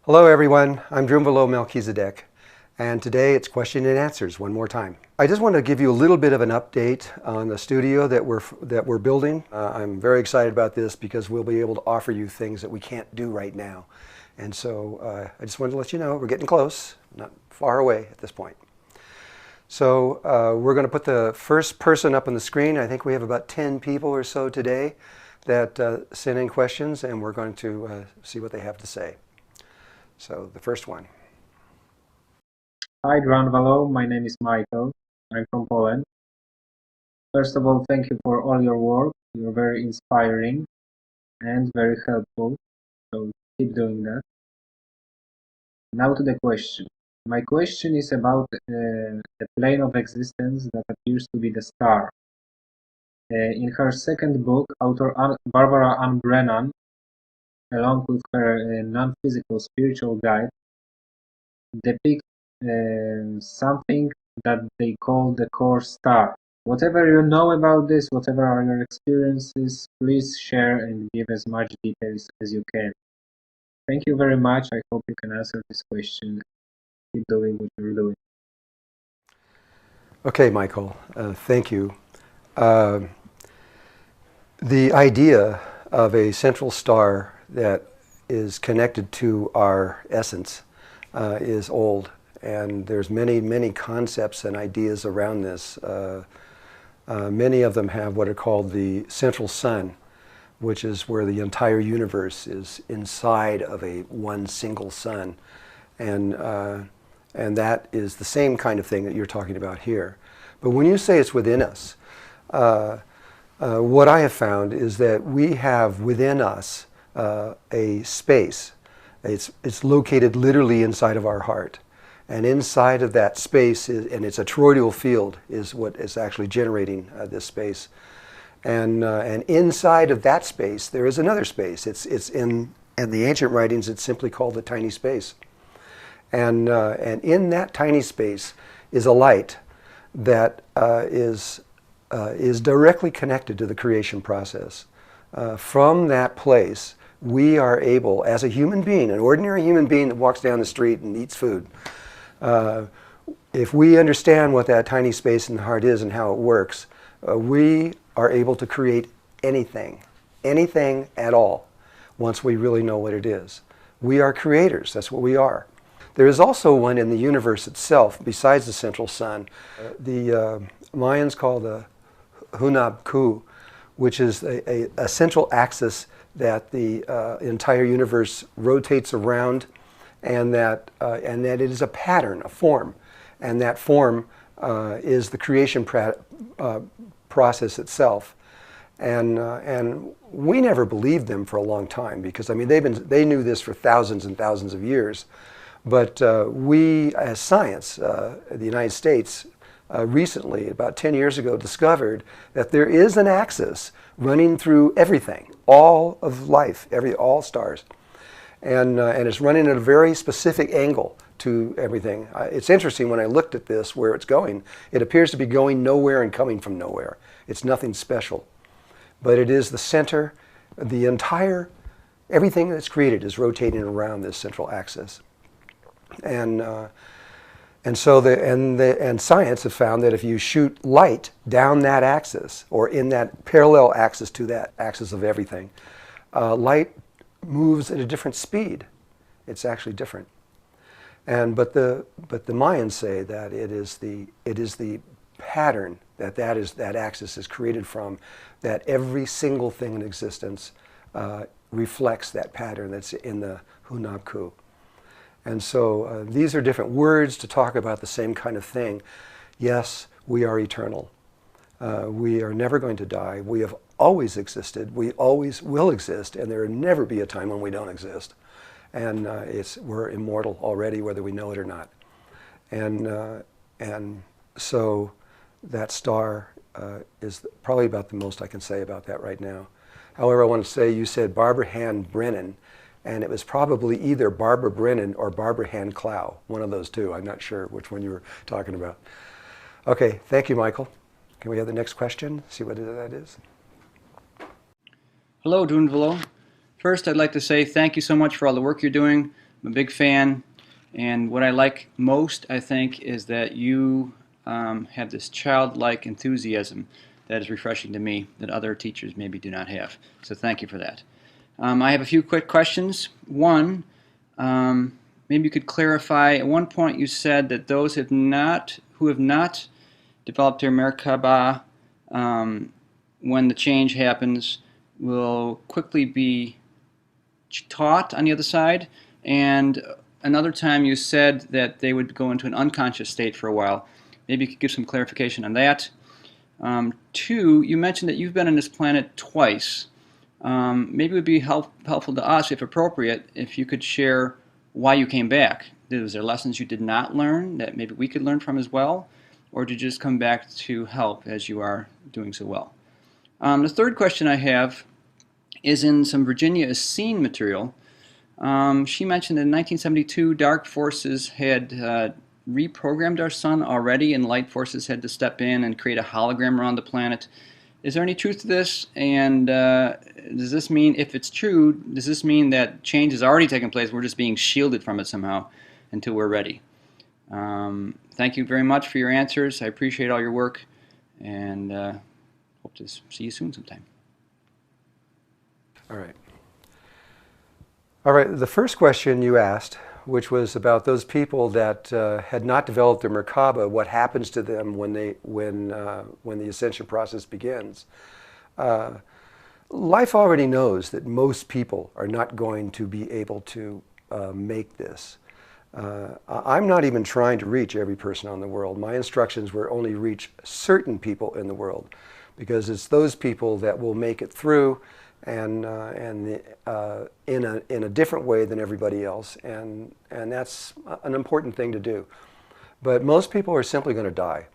Hello everyone, I'm Drunvalo Melchizedek, and today it's question and answers one more time. I just want to give you a little bit of an update on the studio that we're building. I'm very excited about this because we'll be able to offer you things that we can't do right now. And so I just wanted to let you know we're getting close, not far away at this point. So we're going to put the first person up on the screen. I think we have about 10 people or so today that sent in questions, and we're going to see what they have to say. So the first one. Hi Drunvalo, my name is Michael. I'm from Poland. First of all, thank you for all your work. You're very inspiring and very helpful, so keep doing that. Now to the question. My question is about the plane of existence that appears to be the star. In her second book, author Barbara Ann Brennan, along with her non-physical spiritual guide, depict something that they call the core star. Whatever you know about this, whatever are your experiences, please share and give as much details as you can. Thank you very much. I hope you can answer this question. Keep doing what you're doing. Okay, Michael, thank you. The idea of a central star that is connected to our essence is old, and there's many concepts and ideas around this. Many of them have what are called the central sun, which is where the entire universe is inside of one single sun, and that is the same kind of thing that you're talking about here. But when you say it's within us, what I have found is that we have within us a space. It's located literally inside of our heart. And inside of that space, and it's a toroidal field, is what is actually generating this space. And inside of that space, there is another space. It's in the ancient writings, it's simply called the tiny space. And in that tiny space is a light that is directly connected to the creation process. From that place, we are able, as a human being, an ordinary human being that walks down the street and eats food, if we understand what that tiny space in the heart is and how it works, we are able to create anything at all, once we really know what it is. We are creators, that's what we are. There is also one in the universe itself, besides the central sun. The Mayans call the Hunab Ku, which is a central axis that the entire universe rotates around, and that it is a pattern, a form, and that form is the creation process itself. And we never believed them for a long time, because I mean they knew this for thousands and thousands of years, but we as science, the United States, recently, about 10 years ago, discovered that there is an axis running through everything, all of life, all stars. And it's running at a very specific angle to everything. It's interesting, when I looked at this, where it's going, it appears to be going nowhere and coming from nowhere. It's nothing special. But it is the center, everything that's created is rotating around this central axis. And science has found that if you shoot light down that axis, or in that parallel axis to that axis of everything, light moves at a different speed. It's actually different. But the Mayans say that it is the pattern that axis is created from, that every single thing in existence reflects that pattern that's in the Hunab Ku. And so these are different words to talk about the same kind of thing. Yes, we are eternal. We are never going to die. We have always existed. We always will exist, and there will never be a time when we don't exist. And we're immortal already, whether we know it or not. And so that star is probably about the most I can say about that right now. However, I want to say, you said Barbara Ann Brennan, and it was probably either Barbara Brennan or Barbara Ann Clow, one of those two. I'm not sure which one you were talking about. Okay, thank you, Michael. Can we have the next question? See what that is. Hello, Drunvalo. First, I'd like to say thank you so much for all the work you're doing. I'm a big fan, and what I like most, I think, is that you have this childlike enthusiasm that is refreshing to me that other teachers maybe do not have. So thank you for that. I have a few quick questions. One, maybe you could clarify. At one point, you said that those who have not developed their Merkaba when the change happens will quickly be taught on the other side. And another time, you said that they would go into an unconscious state for a while. Maybe you could give some clarification on that. Two, you mentioned that you've been on this planet twice. Maybe it would be helpful to us, if appropriate, if you could share why you came back. Was there lessons you did not learn that maybe we could learn from as well? Or did you just come back to help as you are doing so well? The third question I have is in some Virginia Essene material. She mentioned that in 1972, dark forces had reprogrammed our sun already, and light forces had to step in and create a hologram around the planet. Is there any truth to this? And does this mean, if it's true, does this mean that change has already taken place? We're just being shielded from it somehow until we're ready. Thank you very much for your answers. I appreciate all your work, and hope to see you soon sometime. All right. All right, the first question you asked, which was about those people that had not developed their Merkaba, what happens to them when the ascension process begins. Life already knows that most people are not going to be able to make this. I'm not even trying to reach every person on the world. My instructions were only reach certain people in the world, because it's those people that will make it through and in a different way than everybody else, and that's an important thing to do. But most people are simply going to die,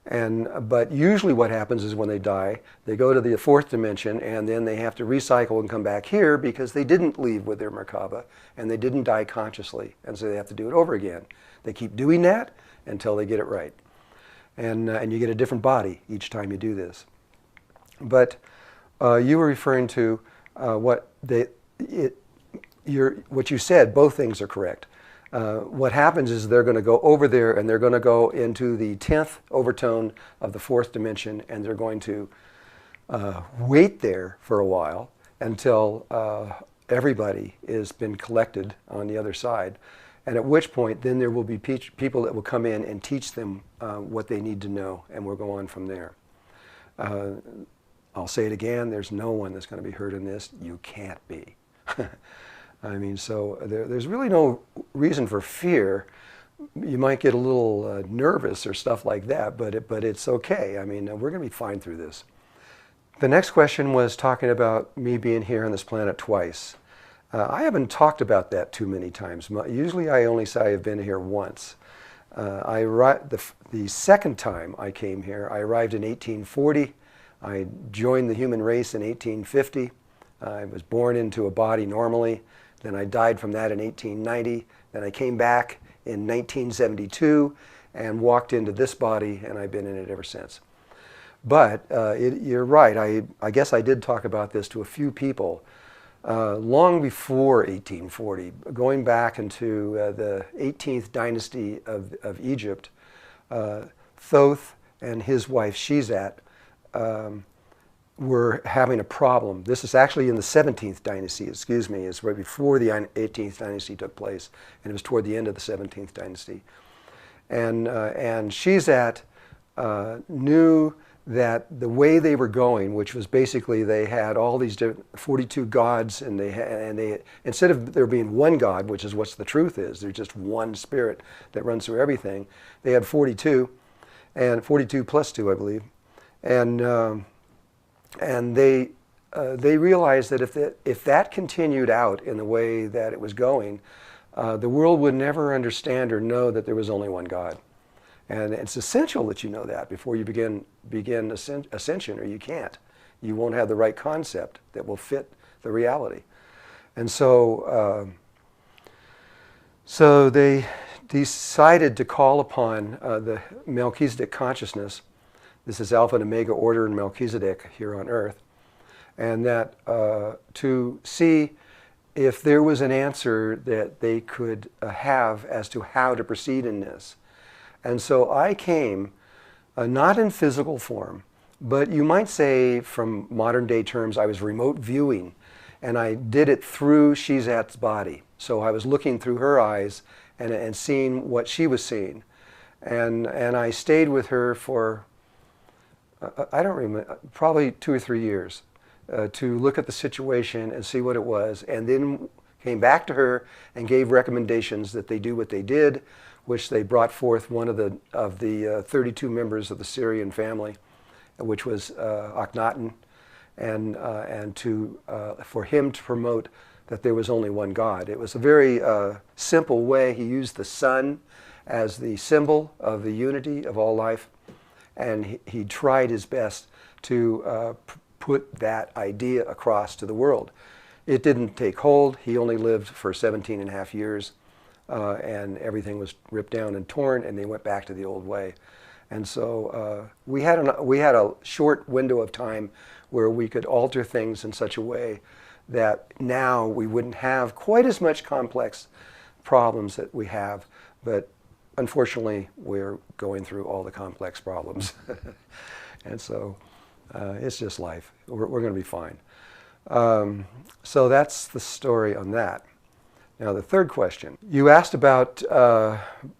but usually what happens is when they die, they go to the fourth dimension, and then they have to recycle and come back here because they didn't leave with their Merkaba and they didn't die consciously, and so they have to do it over again. They keep doing that until they get it right, and you get a different body each time you do this. But you were referring to what you said. Both things are correct. What happens is they're going to go over there, and they're going to go into the 10th overtone of the fourth dimension, and they're going to wait there for a while until everybody has been collected on the other side. And at which point, then there will be people that will come in and teach them what they need to know, and we'll go on from there. I'll say it again, there's no one that's going to be hurt in this. You can't be. I mean, so there's really no reason for fear. You might get a little nervous or stuff like that, but it's okay. I mean, we're going to be fine through this. The next question was talking about me being here on this planet twice. I haven't talked about that too many times. Usually I only say I've been here once. The second time I came here, I arrived in 1840. I joined the human race in 1850. I was born into a body normally. Then I died from that in 1890. Then I came back in 1972 and walked into this body, and I've been in it ever since. But you're right. I guess I did talk about this to a few people long before 1840, going back into the 18th dynasty of Egypt. Thoth and his wife Shizat were having a problem. This is actually in the 17th dynasty, excuse me. It's right before the 18th dynasty took place, and it was toward the end of the 17th dynasty. And Shizat knew that the way they were going, which was basically they had all these 42 gods, and they instead of there being one God, which is what the truth is, there's just one spirit that runs through everything. They had 42, and 42 plus 2, I believe. And they realized that if that continued out in the way that it was going, the world would never understand or know that there was only one God. And it's essential that you know that before you begin ascension, or you can't. You won't have the right concept that will fit the reality. And so they decided to call upon the Melchizedek consciousness. This is Alpha and Omega order in Melchizedek here on earth. And that to see if there was an answer that they could have as to how to proceed in this. And so I came, not in physical form, but you might say from modern day terms, I was remote viewing. And I did it through Shizat's body. So I was looking through her eyes and seeing what she was seeing. And I stayed with her for, I don't remember, probably 2 or 3 years to look at the situation and see what it was. And then came back to her and gave recommendations that they do what they did, which they brought forth one of the 32 members of the Syrian family, which was Akhenaten, and for him to promote that there was only one God. It was a very simple way. He used the sun as the symbol of the unity of all life, and he tried his best to put that idea across to the world. It didn't take hold. He only lived for 17 and a half years, and everything was ripped down and torn, and they went back to the old way. And so we had a short window of time where we could alter things in such a way that now we wouldn't have quite as much complex problems that we have. But unfortunately, we're going through all the complex problems. And so it's just life. We're going to be fine. So that's the story on that. Now, the third question. You asked about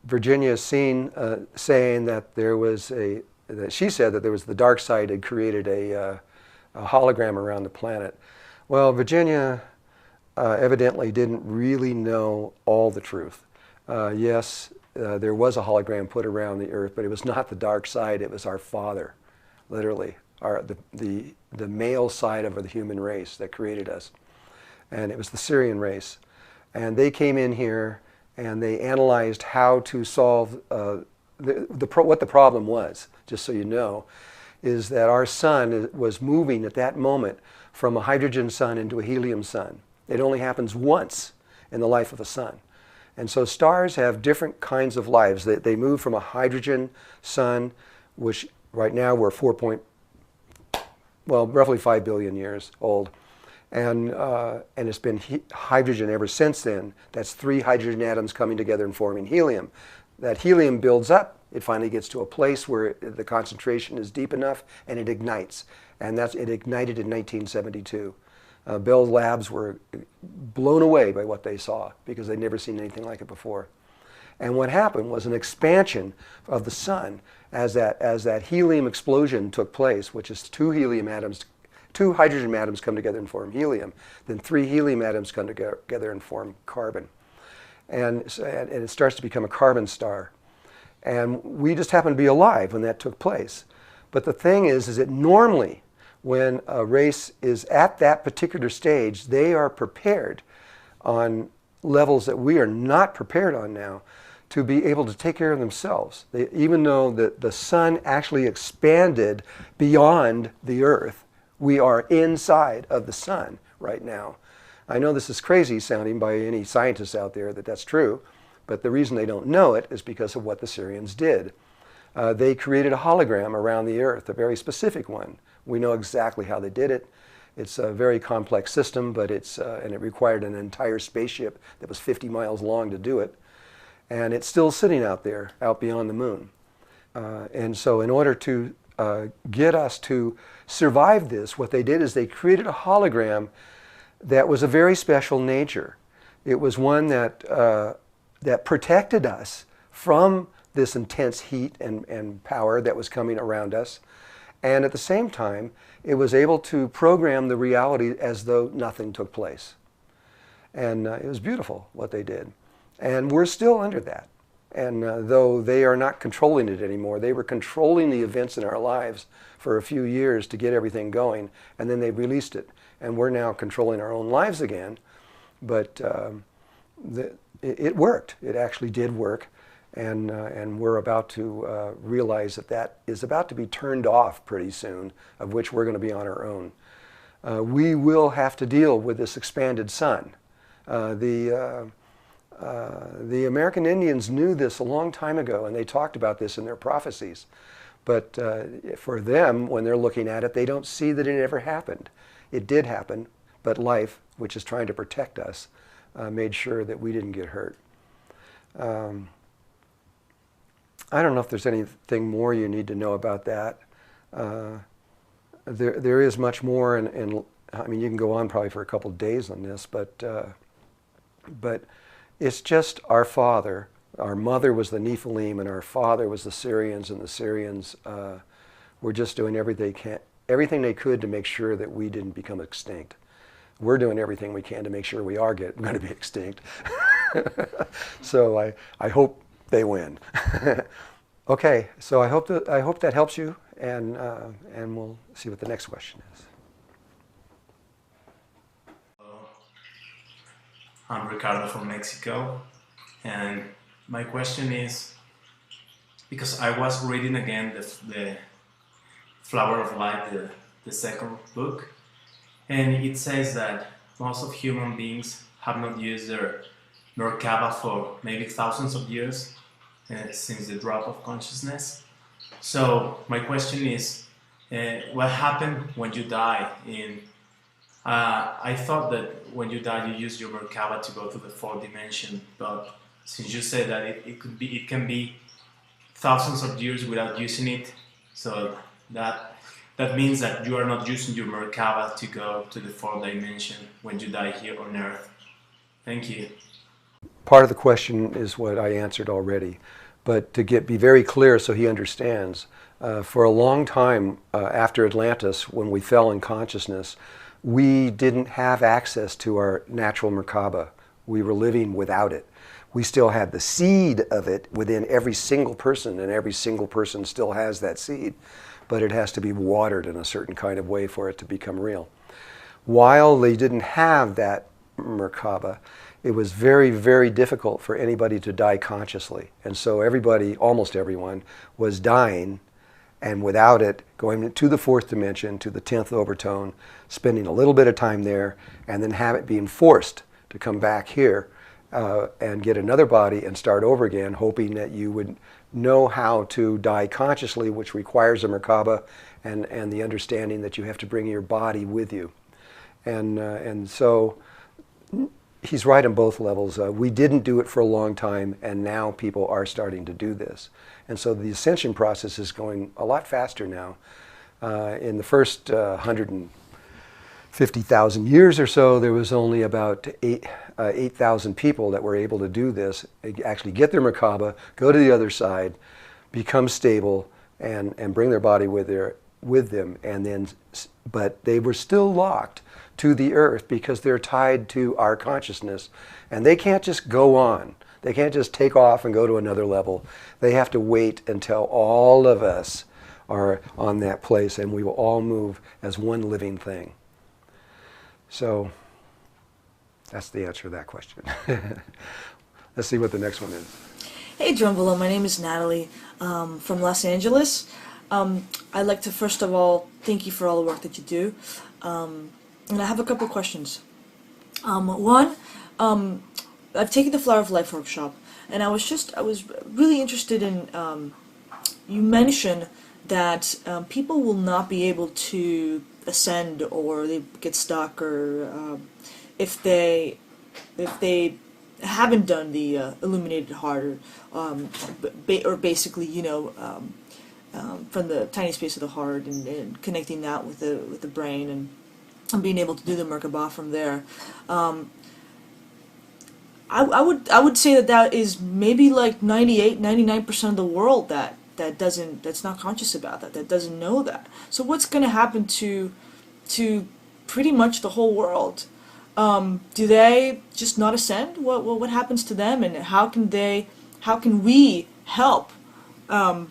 Virginia saying that there was that she said that there was the dark side had created a hologram around the planet. Well, Virginia evidently didn't really know all the truth. Yes, there was a hologram put around the earth, but it was not the dark side. It was our Father, literally, the male side of the human race that created us. And it was the Syrian race. And they came in here and they analyzed how to solve what the problem was, just so you know, is that our sun was moving at that moment from a hydrogen sun into a helium sun. It only happens once in the life of a sun. And so stars have different kinds of lives. They move from a hydrogen sun, which right now we're roughly 5 billion years old. And it's been hydrogen ever since then. That's 3 hydrogen atoms coming together and forming helium. That helium builds up. It finally gets to a place where the concentration is deep enough and it ignites. And it ignited in 1972. Bell Labs were blown away by what they saw because they'd never seen anything like it before. And what happened was an expansion of the sun as that helium explosion took place, which is 2 hydrogen atoms come together and form helium. Then 3 helium atoms come together and form carbon. And it starts to become a carbon star. And we just happened to be alive when that took place. But the thing is that normally when a race is at that particular stage, they are prepared on levels that we are not prepared on now to be able to take care of themselves. Even though the sun actually expanded beyond the earth, we are inside of the sun right now. I know this is crazy sounding by any scientists out there that that's true, but the reason they don't know it is because of what the Syrians did. They created a hologram around the earth, a very specific one. We know exactly how they did it. It's a very complex system, but and it required an entire spaceship that was 50 miles long to do it. And it's still sitting out there, out beyond the moon. And so in order to get us to survive this, what they did is they created a hologram that was a very special nature. It was one that protected us from this intense heat and power that was coming around us. And at the same time, it was able to program the reality as though nothing took place. And it was beautiful what they did. And we're still under that. And though they are not controlling it anymore, they were controlling the events in our lives for a few years to get everything going, and then they released it. And we're now controlling our own lives again. But it worked. It actually did work. And we're about to realize that is about to be turned off pretty soon, of which we're going to be on our own. We will have to deal with this expanded sun. The American Indians knew this a long time ago, and they talked about this in their prophecies. But for them, when they're looking at it, they don't see that it ever happened. It did happen, but life which is trying to protect us, made sure that we didn't get hurt. I don't know if there's anything more you need to know about that. There is much more, and I mean, you can go on probably for a couple of days on this, but it's just our father. Our mother was the Nephilim, and our father was the Syrians, and the Syrians were just doing everything they could to make sure that we didn't become extinct. We're doing everything we can to make sure we are going to be extinct. So I hope they win. Okay, so I hope that helps you, and we'll see what the next question is. I'm Ricardo from Mexico, and my question is, because I was reading again the Flower of Life, the second book, and it says that most of human beings have not used their Merkaba for maybe thousands of years since the drop of consciousness. So my question is, what happened when you die? I thought that when you die you use your Merkaba to go to the fourth dimension, but since you said that it can be thousands of years without using it, so that means that you are not using your Merkaba to go to the fourth dimension when you die here on Earth. Thank you. Part of the question is what I answered already, but to be very clear so he understands, for a long time after Atlantis, when we fell in consciousness, we didn't have access to our natural Merkaba. We were living without it. We still had the seed of it within every single person, and every single person still has that seed, but it has to be watered in a certain kind of way for it to become real. While they didn't have that Merkaba, it was very, very difficult for anybody to die consciously. And so everybody, almost everyone, was dying, and without it, going to the fourth dimension, to the 10th overtone, spending a little bit of time there, and then have it being forced to come back here and get another body and start over again, hoping that you would know how to die consciously, which requires a Merkaba and the understanding that you have to bring your body with you. And so he's right on both levels. We didn't do it for a long time, and now people are starting to do this. And so the ascension process is going a lot faster now. In the first 150,000 years or so, there was only about 8,000 people that were able to do this, actually get their Merkaba, go to the other side, become stable, and bring their body with them. And then, but they were still locked to the earth because they're tied to our consciousness, and they can't just go on. They can't just take off and go to another level. They have to wait until all of us are on that place, and we will all move as one living thing. So that's the answer to that question. Let's see what the next one is. Hey Drunvalo, my name is Natalie from Los Angeles. I'd like to first of all thank you for all the work that you do. And I have a couple of questions. One, I've taken the Flower of Life workshop, and I was really interested in, you mentioned that people will not be able to ascend, or they get stuck, or if they haven't done the illuminated heart, or basically, you know, from the tiny space of the heart, and connecting that with the brain, and being able to do the Merkaba from there. I would say that is maybe like 99% of the world that's not conscious about that doesn't know that. So what's going to happen to pretty much the whole world? Do they just not ascend? What happens to them, and how can we help the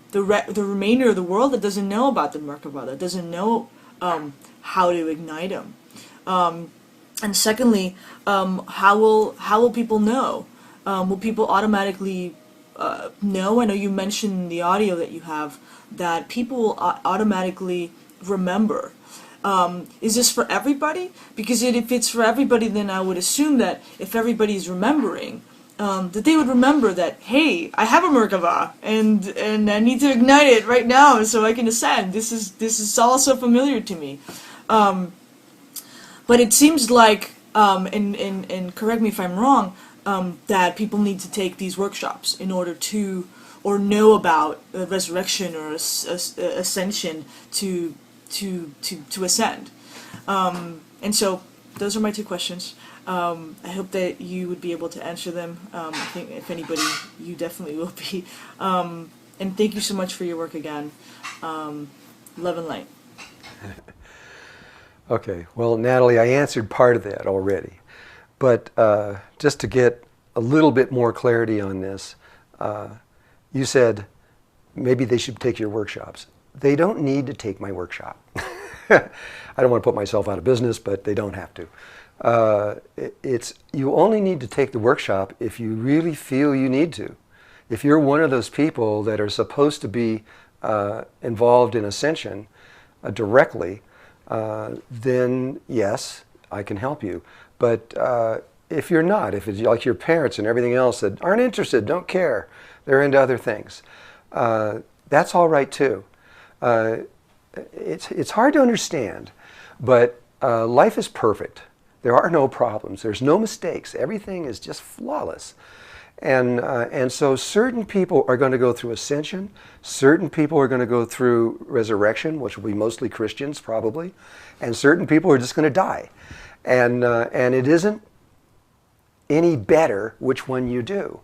remainder of the world that doesn't know about the Merkaba, that doesn't know how to ignite them? And secondly, how will people know? Will people automatically know? I know you mentioned in the audio that you have that people will automatically remember. Is this for everybody? Because if it's for everybody, then I would assume that if everybody's remembering, that they would remember that, hey, I have a Merkaba, and I need to ignite it right now so I can ascend. This is all so familiar to me. But it seems like and correct me if I'm wrong, that people need to take these workshops in order to, or know about resurrection or ascension to ascend. And so those are my two questions. I hope that you would be able to answer them. I think if anybody, you definitely will be. And thank you so much for your work again. Love and light. Okay, well, Natalie, I answered part of that already. But just to get a little bit more clarity on this, you said maybe they should take your workshops. They don't need to take my workshop. I don't want to put myself out of business, but they don't have to. You only need to take the workshop if you really feel you need to. If you're one of those people that are supposed to be involved in ascension directly, then yes, I can help you. But if you're not, if it's like your parents and everything else that aren't interested, don't care, they're into other things, that's all right too. It's hard to understand, but life is perfect. There are no problems. There's no mistakes. Everything is just flawless. And so certain people are going to go through ascension. Certain people are going to go through resurrection, which will be mostly Christians probably. And certain people are just going to die. And it isn't any better which one you do.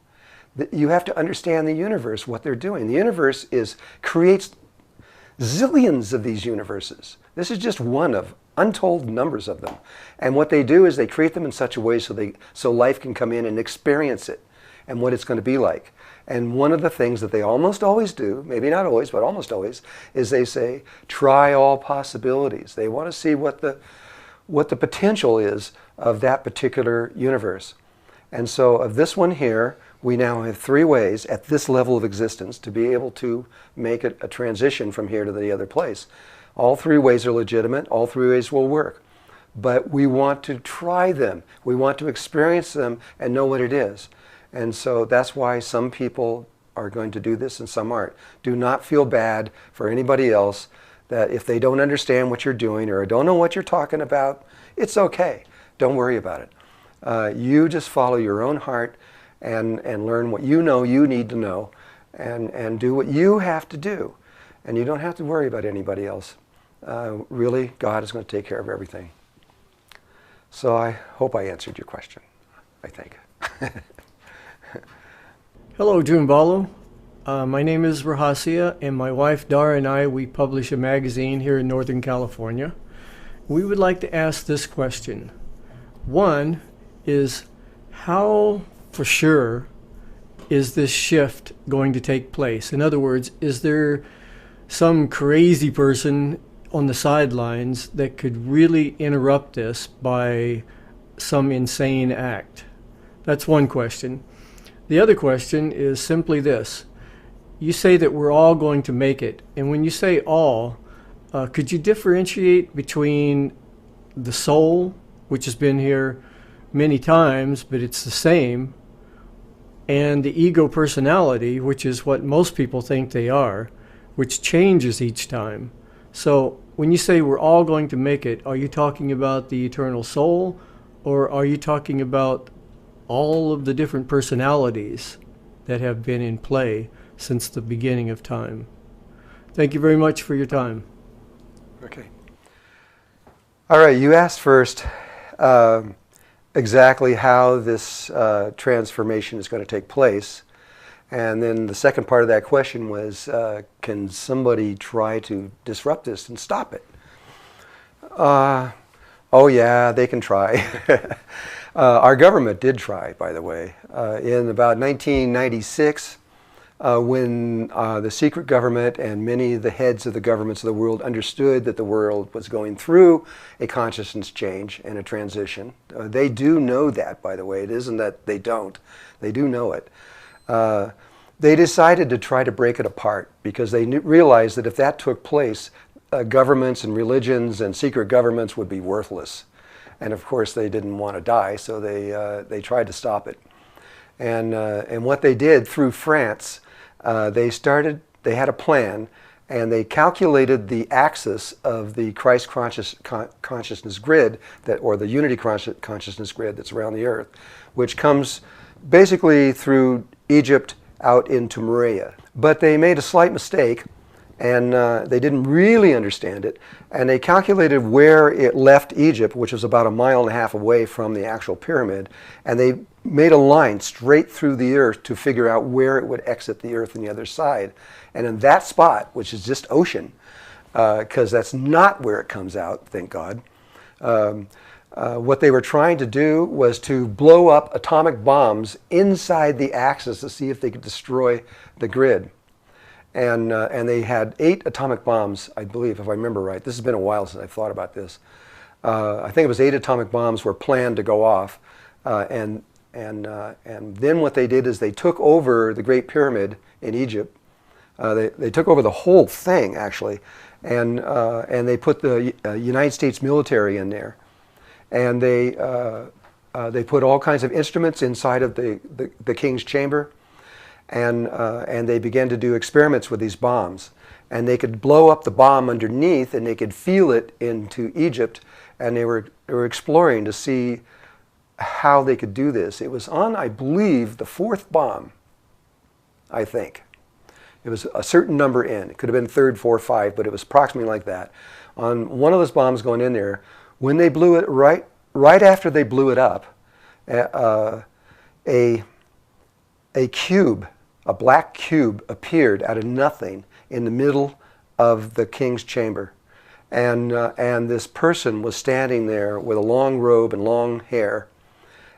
You have to understand the universe, what they're doing. The universe creates zillions of these universes. This is just one of untold numbers of them. And what they do is they create them in such a way so life can come in and experience it and what it's going to be like. And one of the things that they almost always do, maybe not always, but almost always, is they say, try all possibilities. They want to see what the potential is of that particular universe. And so of this one here, we now have 3 ways at this level of existence to be able to make a transition from here to the other place. All 3 ways are legitimate. All 3 ways will work. But we want to try them. We want to experience them and know what it is. And so that's why some people are going to do this and some aren't. Do not feel bad for anybody else that if they don't understand what you're doing or don't know what you're talking about, it's okay. Don't worry about it. You just follow your own heart and learn what you know you need to know and do what you have to do. And you don't have to worry about anybody else. Really, God is going to take care of everything. So I hope I answered your question, I think. Hello, Drunvalo. My name is Rahasia, and my wife Dara and I, we publish a magazine here in Northern California. We would like to ask this question. One is, how for sure is this shift going to take place? In other words, is there some crazy person on the sidelines that could really interrupt this by some insane act? That's one question. The other question is simply this. You say that we're all going to make it, and when you say all, could you differentiate between the soul, which has been here many times, but it's the same, and the ego personality, which is what most people think they are, which changes each time? So when you say we're all going to make it, are you talking about the eternal soul, or are you talking about all of the different personalities that have been in play since the beginning of time? Thank you very much for your time. Okay. All right, you asked first exactly how this transformation is going to take place. And then the second part of that question was, can somebody try to disrupt this and stop it? Oh yeah, they can try. Our government did try, by the way. In about 1996, when the secret government and many of the heads of the governments of the world understood that the world was going through a consciousness change and a transition. They do know that, by the way. It isn't that they don't. They do know it. They decided to try to break it apart because they realized that if that took place, governments and religions and secret governments would be worthless. And of course they didn't want to die, so they tried to stop it. And what they did through France, they had a plan, and they calculated the axis of the Christ consciousness grid, or the unity consciousness grid that's around the earth, which comes basically through Egypt out into Morea. But they made a slight mistake, and they didn't really understand it, and they calculated where it left Egypt, which was about 1.5 miles away from the actual pyramid, and they made a line straight through the earth to figure out where it would exit the earth on the other side. And in that spot, which is just ocean, because that's not where it comes out, thank God, what they were trying to do was to blow up atomic bombs inside the axis to see if they could destroy the grid. And they had 8 atomic bombs, I believe, if I remember right. This has been a while since I've thought about this. I think it was 8 atomic bombs were planned to go off. And then what they did is they took over the Great Pyramid in Egypt. They took over the whole thing, actually. And they put the United States military in there. And they put all kinds of instruments inside of the king's chamber. And they began to do experiments with these bombs. And they could blow up the bomb underneath, and they could feel it into Egypt. And they were exploring to see how they could do this. It was on, I believe, the 4th bomb, I think. It was a certain number in. It could have been 3rd, 4th, 5, but it was approximately like that. On one of those bombs going in there, when they blew it, right after they blew it up, a cube, a black cube, appeared out of nothing in the middle of the king's chamber. And this person was standing there with a long robe and long hair.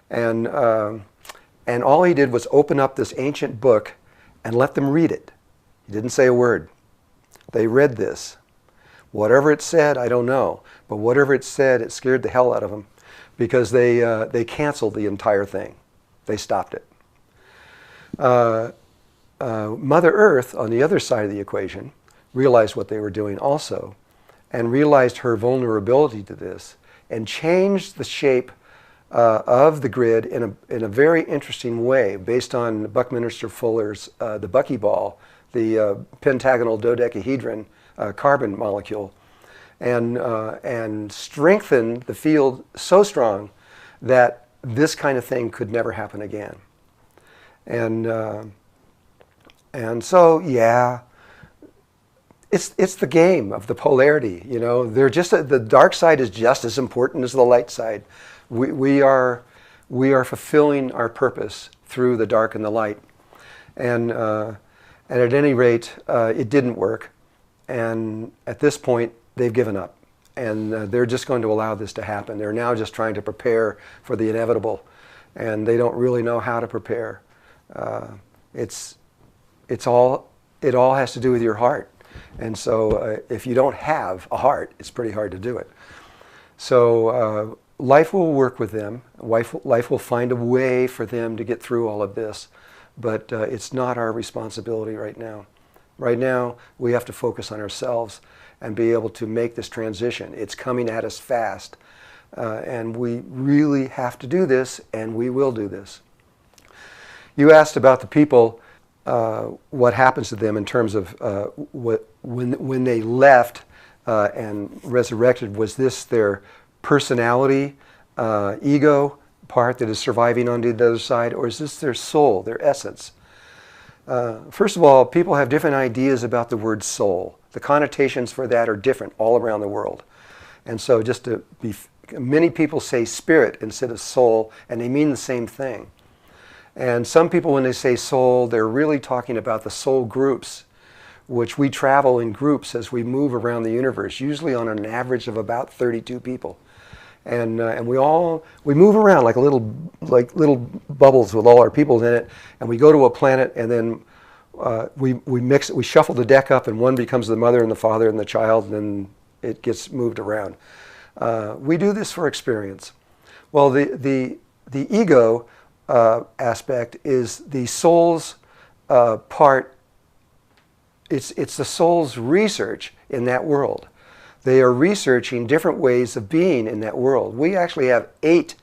And all he did was open up this ancient book and let them read it. He didn't say a word. They read this. Whatever it said, I don't know. But whatever it said, it scared the hell out of them, because they canceled the entire thing. They stopped it. Mother Earth, on the other side of the equation, realized what they were doing also, and realized her vulnerability to this, and changed the shape of the grid in a very interesting way, based on Buckminster Fuller's the buckyball, the pentagonal dodecahedron carbon molecule, and strengthened the field so strong that this kind of thing could never happen again. And so, yeah, it's the game of the polarity. You know, they're just the dark side is just as important as the light side. We are fulfilling our purpose through the dark and the light, and at any rate, it didn't work. And at this point, they've given up, and they're just going to allow this to happen. They're now just trying to prepare for the inevitable, and they don't really know how to prepare. It all has to do with your heart, and so if you don't have a heart, it's pretty hard to do it. So life will work with them. Life will find a way for them to get through all of this, but it's not our responsibility right now. Right now, we have to focus on ourselves and be able to make this transition. It's coming at us fast, and we really have to do this, and we will do this. You asked about the people, what happens to them in terms of when they left and resurrected. Was this their personality, ego part that is surviving on the other side, or is this their soul, their essence? First of all, people have different ideas about the word soul. The connotations for that are different all around the world. And so many people say spirit instead of soul, and they mean the same thing. And some people, when they say soul, they're really talking about the soul groups, which we travel in groups as we move around the universe, usually on an average of about 32 people. And we move around like little bubbles with all our people in it, and we go to a planet, and then we mix it, we shuffle the deck up, and one becomes the mother and the father and the child, and then it gets moved around. We do this for experience. Well, the ego aspect is the soul's part. It's the soul's research in that world. They are researching different ways of being in that world. We actually have 8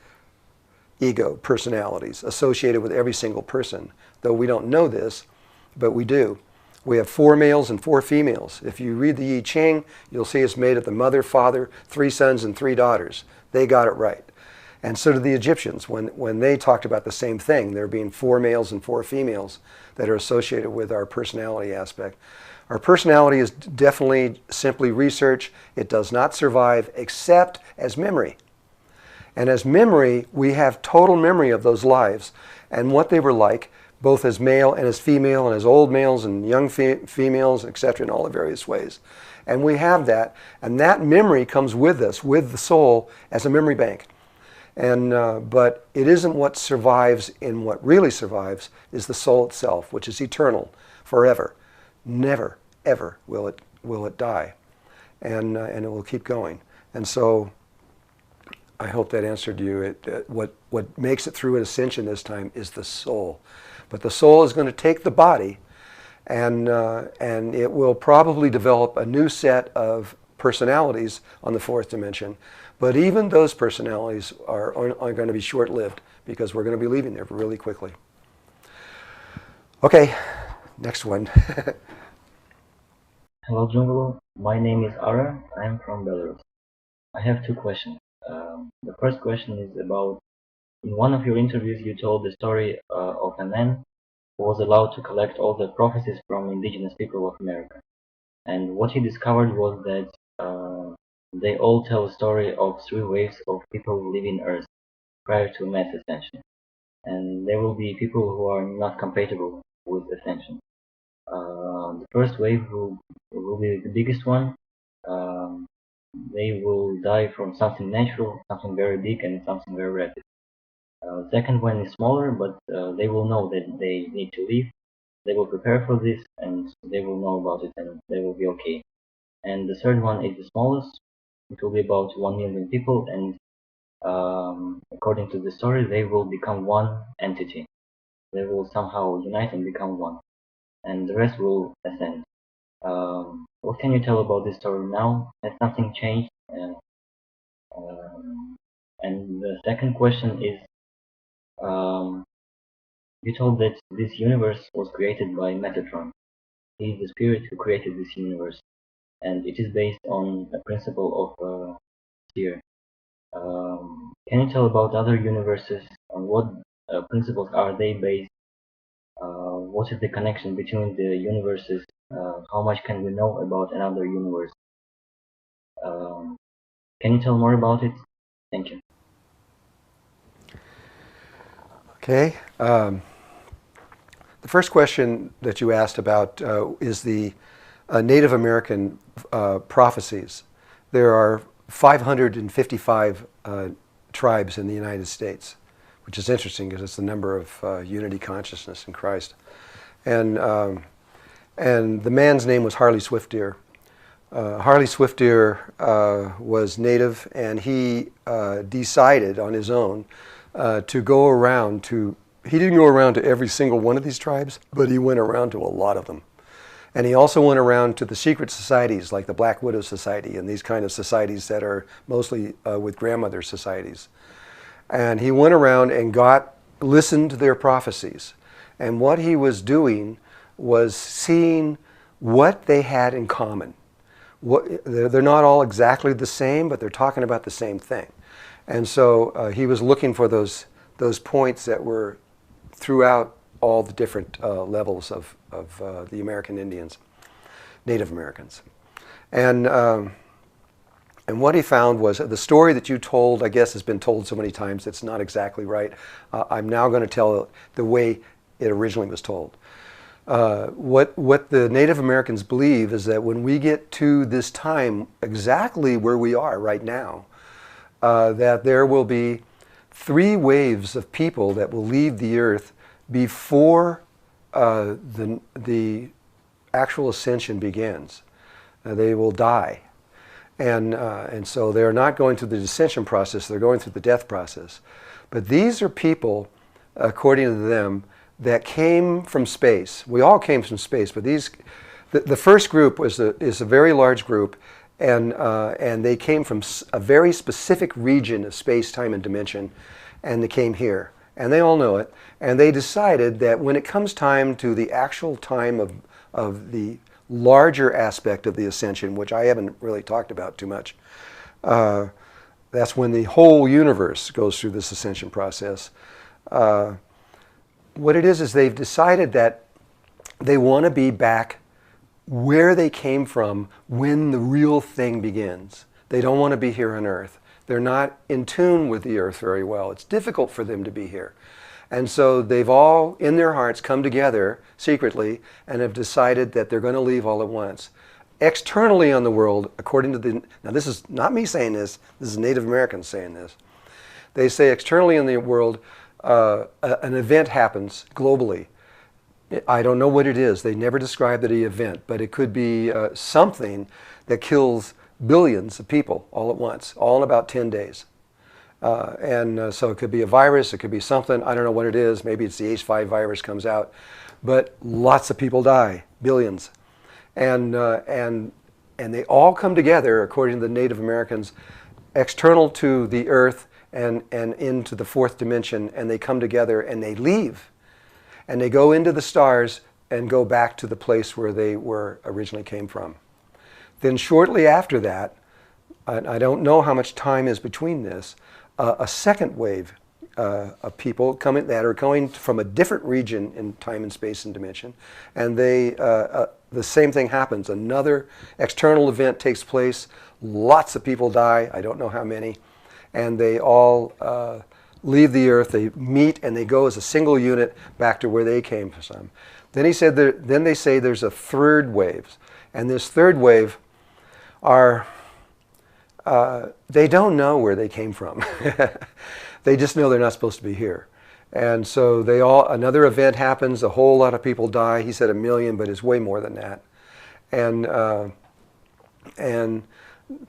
ego personalities associated with every single person, though we don't know this, but we do. We have 4 males and 4 females. If you read the I Ching, you'll see it's made of the mother, father, 3 sons, and 3 daughters. They got it right. And so did the Egyptians when they talked about the same thing, there being 4 males and 4 females that are associated with our personality aspect. Our personality is definitely simply research. It does not survive except as memory. And as memory, we have total memory of those lives and what they were like, both as male and as female and as old males and young females, etc., in all the various ways. And we have that, and that memory comes with us, with the soul, as a memory bank. And but it isn't what survives. In what really survives is the soul itself, which is eternal, forever. Never, ever will it die, and it will keep going. And so, I hope that answered you. What makes it through an ascension this time is the soul, but the soul is going to take the body, and it will probably develop a new set of personalities on the 4th dimension. But even those personalities are going to be short-lived because we're going to be leaving there really quickly. Okay, next one. Hello, Drunvalo. My name is Ara. I'm from Belarus. I have 2 questions. The first question is about, in one of your interviews, you told the story of a man who was allowed to collect all the prophecies from indigenous people of America. And what he discovered was that they all tell a story of 3 waves of people leaving Earth prior to mass ascension. And there will be people who are not compatible with ascension. The first wave will be the biggest one. They will die from something natural, something very big, and something very rapid. The second one is smaller, but they will know that they need to leave. They will prepare for this, and they will know about it, and they will be okay. And the third one is the smallest. It will be about 1 million people, and according to the story, they will become one entity. They will somehow unite and become one, and the rest will ascend. What can you tell about this story now? Has something changed? And the second question is, you told that this universe was created by Metatron. He is the spirit who created this universe, and it is based on a principle of sphere. Can you tell about other universes? On what principles are they based? What is the connection between the universes? How much can we know about another universe? Can you tell more about it? Thank you. Okay. The first question that you asked about is the Native American prophecies. There are 555 tribes in the United States, which is interesting because it's the number of unity consciousness in Christ. And the man's name was Harley Swift Deer. Harley Swift Deer was native, and he decided on his own to go around to, he didn't go around to every single one of these tribes, but he went around to a lot of them. And he also went around to the secret societies like the Black Widow Society and these kind of societies that are mostly with grandmother societies. And he went around and listened to their prophecies. And what he was doing was seeing what they had in common. They're not all exactly the same, but they're talking about the same thing. And so he was looking for those points that were throughout all the different levels of the American Indians, Native Americans. And what he found was the story that you told, I guess, has been told so many times it's not exactly right. I'm now going to tell it the way it originally was told. What the Native Americans believe is that when we get to this time exactly where we are right now, that there will be 3 waves of people that will leave the earth before the actual ascension begins. They will die. And so they're not going through the ascension process, they're going through the death process. But these are people, according to them, that came from space. We all came from space, but the first group is a very large group, and they came from a very specific region of space, time, and dimension, and they came here. And they all know it. And they decided that when it comes time to the actual time of the larger aspect of the ascension, which I haven't really talked about too much. That's when the whole universe goes through this ascension process. What it is they've decided that they want to be back where they came from when the real thing begins. They don't want to be here on Earth. They're not in tune with the Earth very well. It's difficult for them to be here. And so they've all, in their hearts, come together secretly and have decided that they're going to leave all at once. Externally on the world, according to the, now this is not me saying this is Native Americans saying this. They say externally in the world, an event happens globally. I don't know what it is. They never describe the event, but it could be something that kills billions of people all at once, all in about 10 days. So it could be a virus, it could be something, I don't know what it is, maybe it's the H5 virus comes out, but lots of people die, billions. And they all come together, according to the Native Americans, external to the Earth and into the fourth dimension, and they come together and they leave. And they go into the stars and go back to the place where they were originally came from. Then shortly after that, I don't know how much time is between this, a second wave of people coming that are going from a different region in time and space and dimension, and the same thing happens. Another external event takes place. Lots of people die. I don't know how many, and they all leave the Earth. They meet and they go as a single unit back to where they came from. Then he said. Then they say there's a third wave, and this third wave are. They don't know where they came from. They just know they're not supposed to be here. And so another event happens, a whole lot of people die. He said 1 million, but it's way more than that. And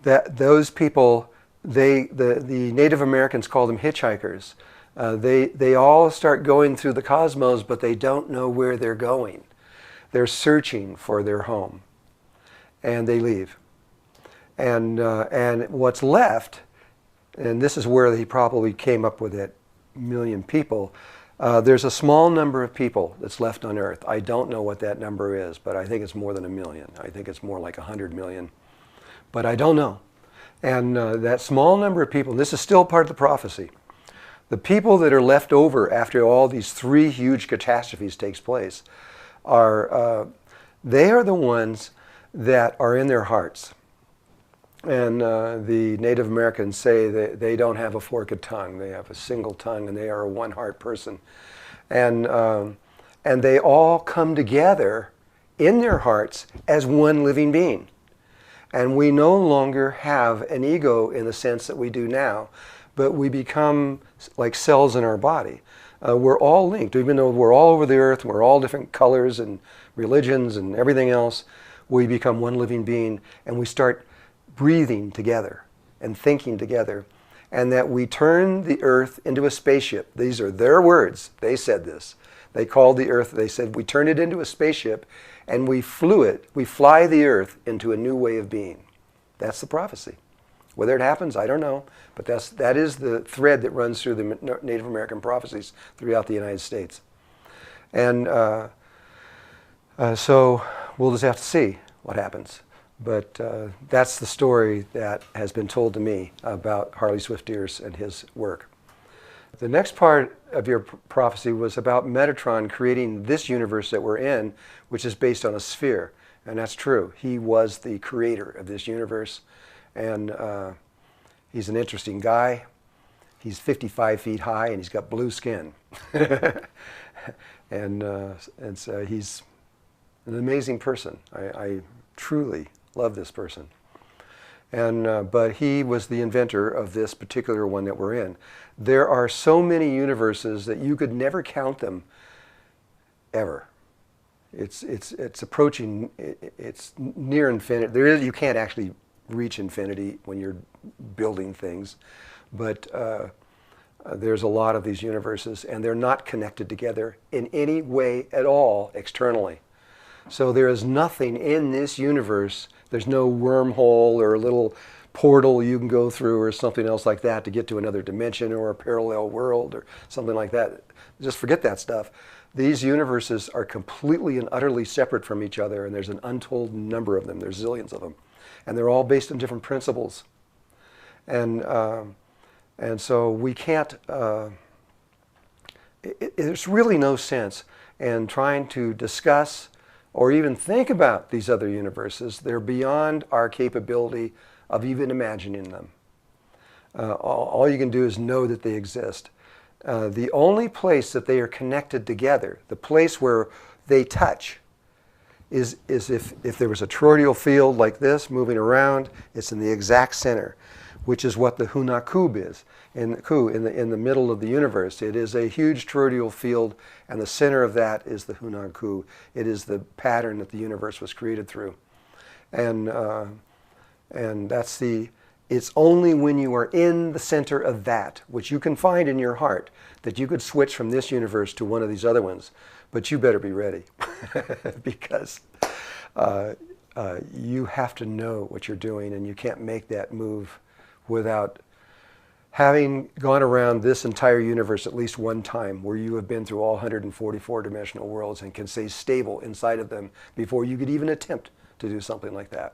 those people, the Native Americans call them hitchhikers. They all start going through the cosmos, but they don't know where they're going. They're searching for their home. And they leave. And what's left, and this is where he probably came up with that 1 million people, there's a small number of people that's left on Earth. I don't know what that number is, but I think it's more than 1 million. I think it's more like 100 million. But I don't know. And that small number of people, and this is still part of the prophecy, the people that are left over after all these 3 huge catastrophes takes place, they are the ones that are in their hearts. And the Native Americans say that they don't have a forked tongue. They have a single tongue, and they are a one-heart person. And they all come together in their hearts as one living being. And we no longer have an ego in the sense that we do now, but we become like cells in our body. We're all linked. Even though we're all over the Earth, we're all different colors and religions and everything else, we become one living being, and we start breathing together and thinking together, and that we turn the Earth into a spaceship. These are their words. They said this. They called the Earth, they said, we turn it into a spaceship and we fly the Earth into a new way of being. That's the prophecy. Whether it happens, I don't know, but that is the thread that runs through the Native American prophecies throughout the United States. And so we'll just have to see what happens. But that's the story that has been told to me about Harley Swift-Deers and his work. The next part of your prophecy was about Metatron creating this universe that we're in, which is based on a sphere. And that's true. He was the creator of this universe. And he's an interesting guy. He's 55 feet high and he's got blue skin. and so he's an amazing person. I truly love this person. And but he was the inventor of this particular one that we're in. There are so many universes that you could never count them ever. It's approaching, it's near infinity. You can't actually reach infinity when you're building things, but there's a lot of these universes, and they're not connected together in any way at all externally. So there is nothing in this universe. There's no wormhole or little portal you can go through or something else like that to get to another dimension or a parallel world or something like that. Just forget that stuff. These universes are completely and utterly separate from each other, and there's an untold number of them. There's zillions of them. And they're all based on different principles. And so we can't, there's really no sense in trying to discuss or even think about these other universes. They're beyond our capability of even imagining them. All you can do is know that they exist. The only place that they are connected together, the place where they touch, is if there was a toroidal field like this moving around, it's in the exact center, which is what the Hunakub is. In the middle of the universe, it is a huge toroidal field, and the center of that is the Hunakub. It is the pattern that the universe was created through, and that's the. It's only when you are in the center of that, which you can find in your heart, that you could switch from this universe to one of these other ones. But you better be ready, because you have to know what you're doing, and you can't make that move without having gone around this entire universe at least one time, where you have been through all 144 dimensional worlds and can stay stable inside of them before you could even attempt to do something like that.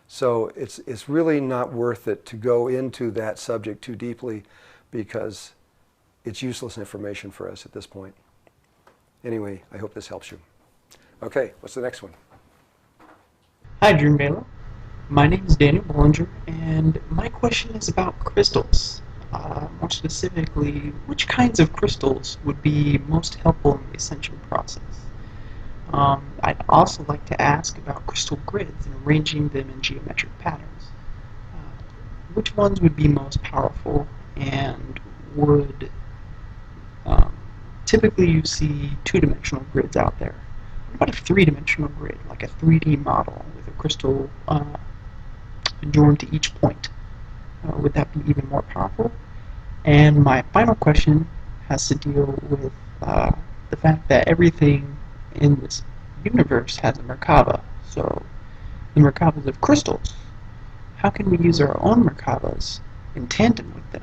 So it's really not worth it to go into that subject too deeply, because it's useless information for us at this point. Anyway, I hope this helps you. Okay, what's the next one? Hi, Drunvalo. My name is Daniel Bollinger, and my question is about crystals. More specifically, which kinds of crystals would be most helpful in the ascension process? I'd also like to ask about crystal grids and arranging them in geometric patterns. Which ones would be most powerful, and would typically you see two-dimensional grids out there? What about a three-dimensional grid, like a 3D model with a crystal joined to each point? Would that be even more powerful? And my final question has to deal with the fact that everything in this universe has a Merkaba. So the Merkabas of crystals, how can we use our own Merkabas in tandem with them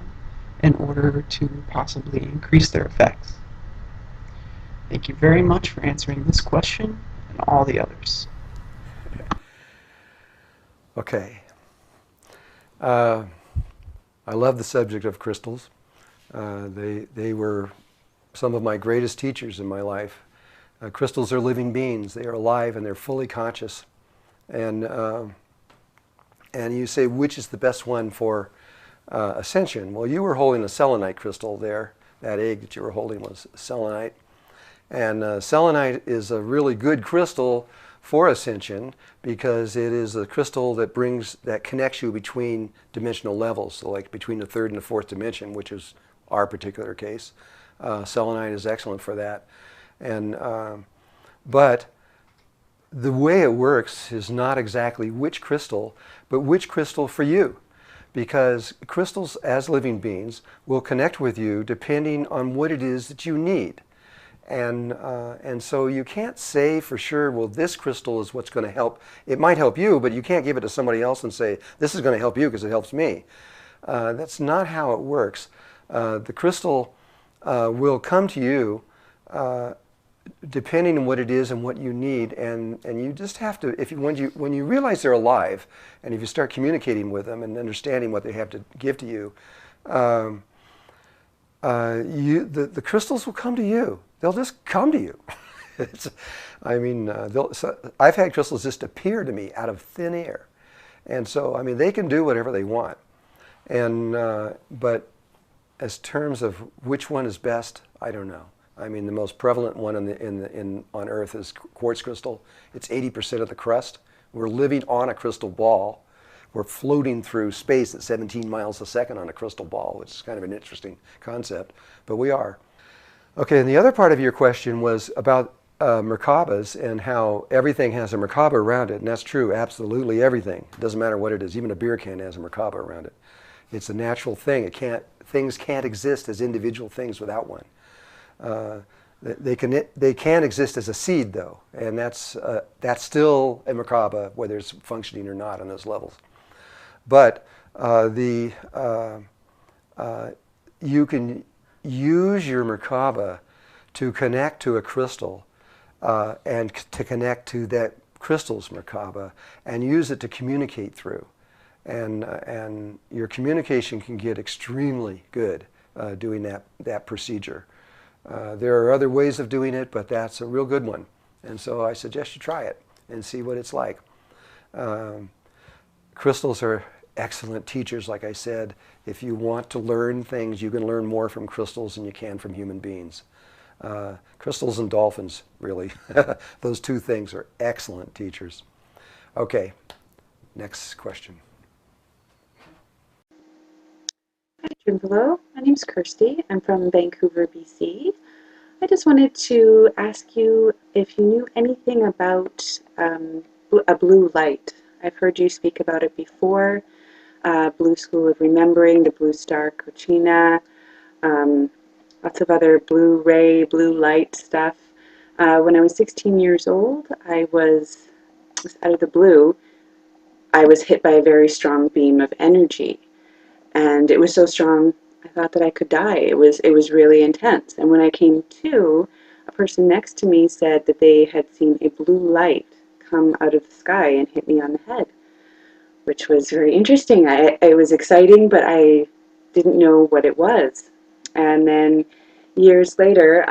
in order to possibly increase their effects? Thank you very much for answering this question and all the others. Okay. I love the subject of crystals. They were some of my greatest teachers in my life. Crystals are living beings. They are alive and they're fully conscious. And you say, which is the best one for ascension? Well, you were holding a selenite crystal there. That egg that you were holding was selenite. And selenite is a really good crystal for ascension, because it is a crystal that connects you between dimensional levels, so like between the third and the fourth dimension, which is our particular case. Selenite is excellent for that. And but the way it works is not exactly which crystal, but which crystal for you, because crystals as living beings will connect with you depending on what it is that you need. And so you can't say for sure, well, this crystal is what's going to help. It might help you, but you can't give it to somebody else and say, this is going to help you because it helps me. That's not how it works. The crystal will come to you depending on what it is and what you need. And you just have to, when you realize they're alive, and if you start communicating with them and understanding what they have to give to you, the crystals will come to you. They'll just come to you. I've had crystals just appear to me out of thin air. And so, I mean, they can do whatever they want. And, but as terms of which one is best, I don't know. I mean, the most prevalent one on Earth is quartz crystal. It's 80% of the crust. We're living on a crystal ball. We're floating through space at 17 miles a second on a crystal ball, which is kind of an interesting concept, but we are. Okay, and the other part of your question was about Merkabas and how everything has a Merkaba around it, and that's true, absolutely everything. It doesn't matter what it is, even a beer can has a Merkaba around it. It's a natural thing. Things can't exist as individual things without one. They can exist as a seed, though, and that's still a Merkaba, whether it's functioning or not on those levels. But The you can use your Merkaba to connect to a crystal and to connect to that crystal's Merkaba and use it to communicate through. And your communication can get extremely good doing that procedure. There are other ways of doing it, but that's a real good one. And so I suggest you try it and see what it's like. Crystals are excellent teachers, like I said. If you want to learn things, you can learn more from crystals than you can from human beings. Crystals and dolphins, really. Those two things are excellent teachers. Okay, next question. Hi, Drunvalo. My name's Kirsty. I'm from Vancouver, BC. I just wanted to ask you if you knew anything about a blue light. I've heard you speak about it before. Blue School of Remembering, the Blue Star Cochina, lots of other blue ray, blue light stuff. When I was 16 years old, I was out of the blue, I was hit by a very strong beam of energy. And it was so strong, I thought that I could die. It was really intense. And when I came to, a person next to me said that they had seen a blue light come out of the sky and hit me on the head, which was very interesting. It was exciting, but I didn't know what it was. And then years later,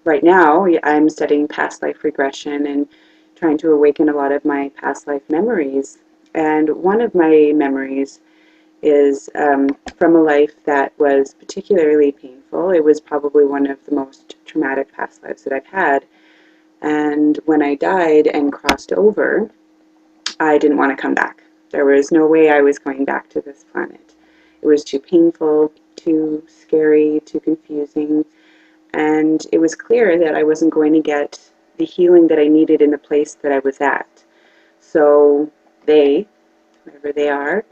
right now, I'm studying past life regression and trying to awaken a lot of my past life memories. And one of my memories is from a life that was particularly painful. It was probably one of the most traumatic past lives that I've had. And when I died and crossed over, I didn't want to come back. There was no way I was going back to this planet. It was too painful, too scary, too confusing. And it was clear that I wasn't going to get the healing that I needed in the place that I was at. So they, whoever they are,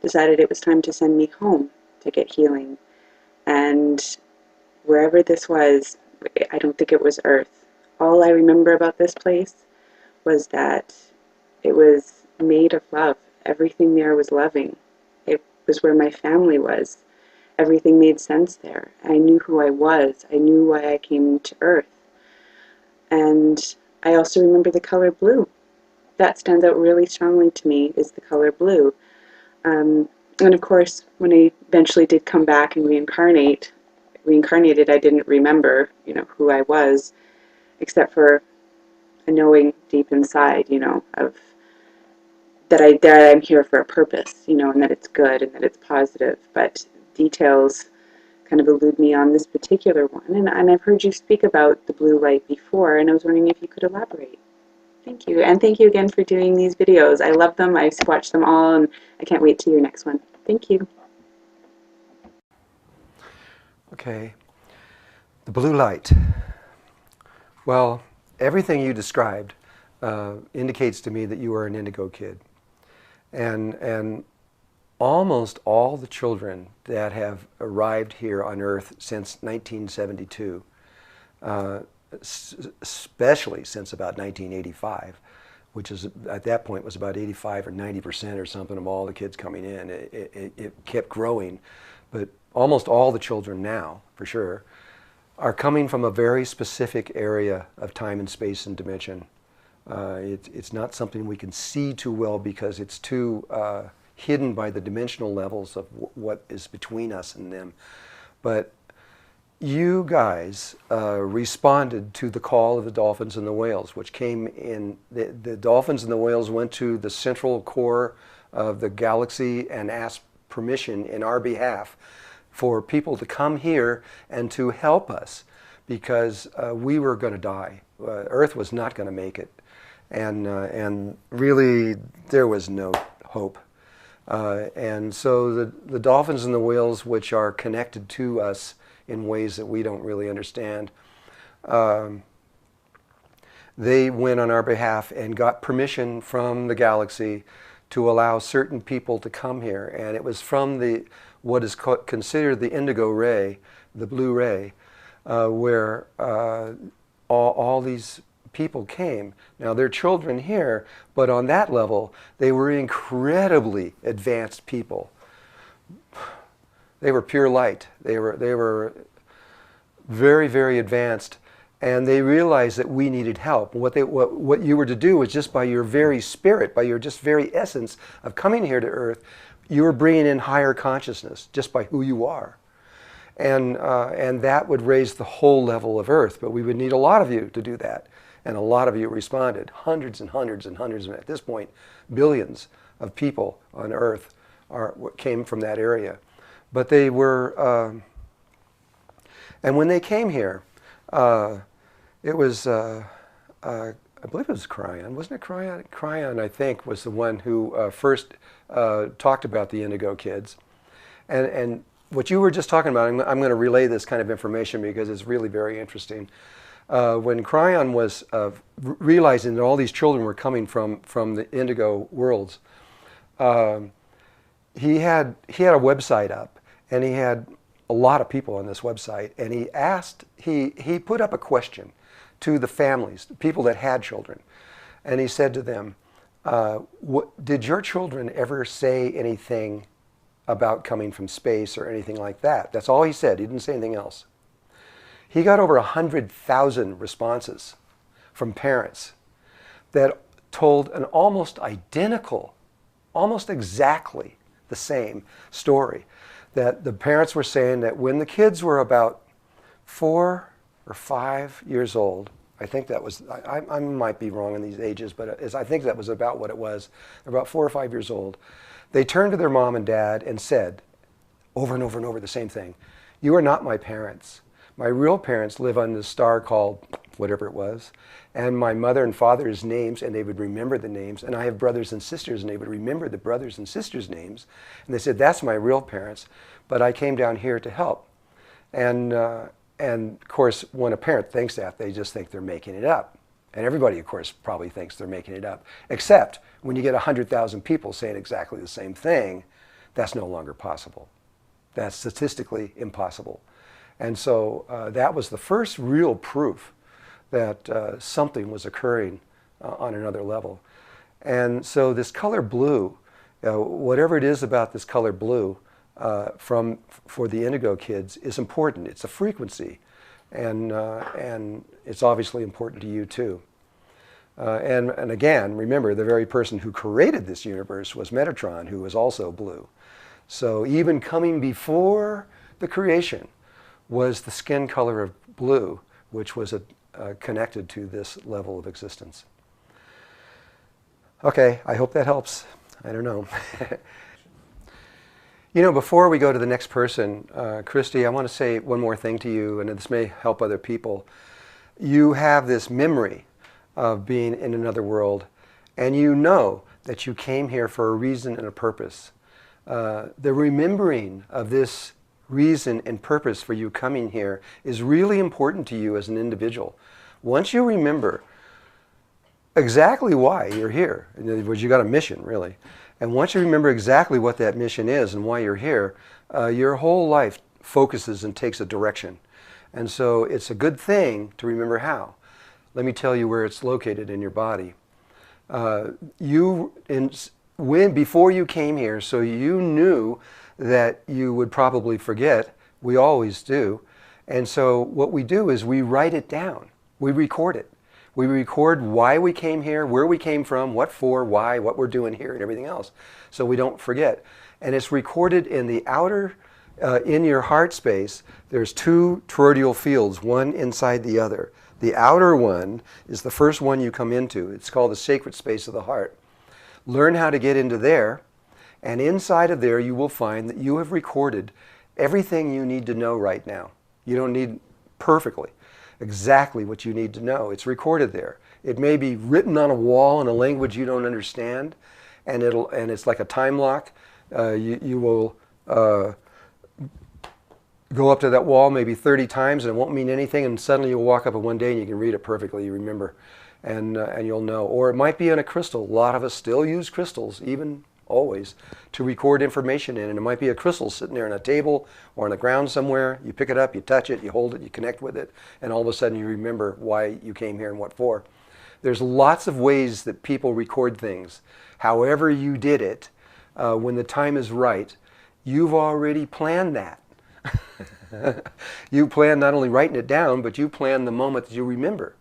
decided it was time to send me home to get healing. And wherever this was, I don't think it was Earth. All I remember about this place was that it was made of love. Everything there was loving. It was where my family was. Everything made sense there. I knew who I was. I knew why I came to Earth. And I also remember the color blue. That stands out really strongly to me, is the color blue. And of course, when I eventually did come back and reincarnated, I didn't remember, who I was, except for a knowing deep inside, of that I'm here for a purpose, and that it's good and that it's positive. But details kind of elude me on this particular one. And I've heard you speak about the blue light before, and I was wondering if you could elaborate. Thank you. And thank you again for doing these videos. I love them. I've watched them all, and I can't wait to your next one. Thank you. Okay. The blue light. Well, everything you described indicates to me that you are an indigo kid. And almost all the children that have arrived here on Earth since 1972, especially since about 1985, which is at that point was about 85 or 90% or something of all the kids coming in. It kept growing, but almost all the children now, for sure, are coming from a very specific area of time and space and dimension. It's not something we can see too well because it's too hidden by the dimensional levels of what is between us and them. But you guys responded to the call of the dolphins and the whales, which came in. The dolphins and the whales went to the central core of the galaxy and asked permission in our behalf for people to come here and to help us because we were going to die. Earth was not going to make it. And really, there was no hope. And so the dolphins and the whales, which are connected to us in ways that we don't really understand, they went on our behalf and got permission from the galaxy to allow certain people to come here. And it was from what is considered the indigo ray, the blue ray, where all these people came. Now, they're children here, but on that level, they were incredibly advanced people. pure light. They were very, very advanced, and they realized that we needed help. What you were to do was, just by your very spirit, by your just very essence of coming here to Earth, you were bringing in higher consciousness just by who you are. And that would raise the whole level of Earth. But we would need a lot of you to do that. And a lot of you responded. Hundreds and hundreds and hundreds, at this point, billions of people on Earth came from that area. But they were, and when they came here, it was, I believe it was Cryon. Wasn't it Cryon? Cryon, I think, was the one who first talked about the Indigo Kids. And what you were just talking about, I'm going to relay this kind of information because it's really very interesting. When Cryon was realizing that all these children were coming from the Indigo worlds, he had a website up, and he had a lot of people on this website, and he put up a question to the families, the people that had children, and he said to them, did your children ever say anything about coming from space or anything like that? That's all he said. He didn't say anything else. He got over 100,000 responses from parents that told an almost identical, almost exactly the same story. That the parents were saying that when the kids were about 4 or 5 years old, I think that was, I might be wrong in these ages, but I think that was about what it was. They're about 4 or 5 years old. They turned to their mom and dad and said, over and over and over, the same thing. You are not my parents. My real parents live on this star called whatever it was, and my mother and father's names, and they would remember the names, and I have brothers and sisters, and they would remember the brothers and sisters' names, and they said, that's my real parents, but I came down here to help. And of course, when a parent thinks that, they just think they're making it up. And everybody, of course, probably thinks they're making it up, except when you get 100,000 people saying exactly the same thing, that's no longer possible. That's statistically impossible. And so that was the first real proof that something was occurring on another level. And so this color blue, whatever it is about this color blue for the Indigo Kids is important. It's a frequency, and it's obviously important to you too. And again, remember, the very person who created this universe was Metatron, who was also blue. So even coming before the creation was the skin color of blue, which was connected to this level of existence. Okay, I hope that helps. I don't know. You know, before we go to the next person, Christy, I want to say one more thing to you, and this may help other people. You have this memory of being in another world, and you know that you came here for a reason and a purpose. The remembering of this reason and purpose for you coming here is really important to you as an individual. Once you remember exactly why you're here, in other words, you got a mission, really, and once you remember exactly what that mission is and why you're here, your whole life focuses and takes a direction. And so it's a good thing to remember how. Let me tell you where it's located in your body. Before you came here, so you knew that you would probably forget. We always do. And so what we do is we write it down. We record it. We record why we came here, where we came from, what for, why, what we're doing here, and everything else, so we don't forget. And it's recorded in the outer, in your heart space. There's 2 toroidal fields, one inside the other. The outer one is the first one you come into. It's called the sacred space of the heart. Learn how to get into there, and inside of there you will find that you have recorded everything you need to know right now. You don't need perfectly exactly what you need to know. It's recorded there. It may be written on a wall in a language you don't understand, and it's like a time lock. You will go up to that wall maybe 30 times and it won't mean anything, and suddenly you'll walk up it one day and you can read it perfectly, you remember, and you'll know. Or it might be in a crystal. A lot of us still use crystals, even always, to record information in, and it might be a crystal sitting there on a table or on the ground somewhere. You pick it up, you touch it, you hold it, you connect with it, and all of a sudden you remember why you came here and what for. There's lots of ways that people record things. However you did it, when the time is right, you've already planned that. You plan not only writing it down, but you plan the moment that you remember.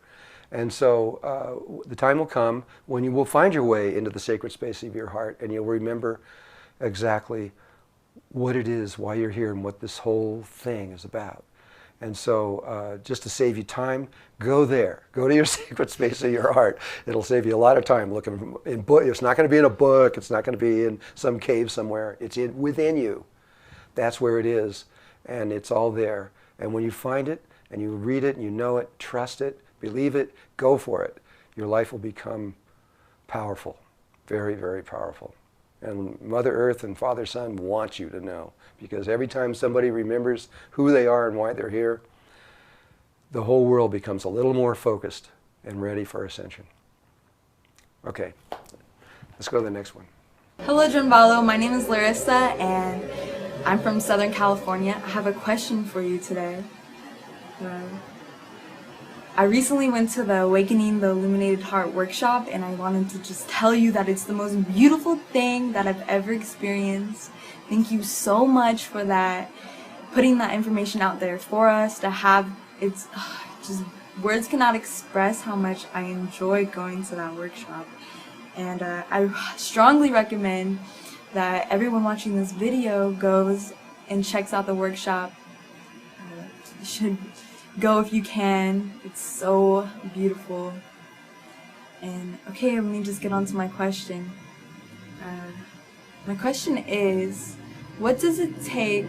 And so the time will come when you will find your way into the sacred space of your heart, and you'll remember exactly what it is, why you're here, and what this whole thing is about. And so just to save you time, go there. Go to your sacred space of your heart. It'll save you a lot of time looking in book. It's not going to be in a book. It's not going to be in some cave somewhere. It's within you. That's where it is. And it's all there. And when you find it, and you read it, and you know it, trust it, believe it, go for it. Your life will become powerful. Very, very powerful. And Mother Earth and Father Sun want you to know, because every time somebody remembers who they are and why they're here, the whole world becomes a little more focused and ready for ascension. Okay, let's go to the next one. Hello, Drunvalo. My name is Larissa, and I'm from Southern California. I have a question for you today. I recently went to the Awakening the Illuminated Heart workshop, and I wanted to just tell you that it's the most beautiful thing that I've ever experienced. Thank you so much for that, putting that information out there for us to have. It's just, words cannot express how much I enjoyed going to that workshop. And I strongly recommend that everyone watching this video goes and checks out the workshop. You should go if you can. It's so beautiful. And okay, let me just get on to my question. My question is, what does it take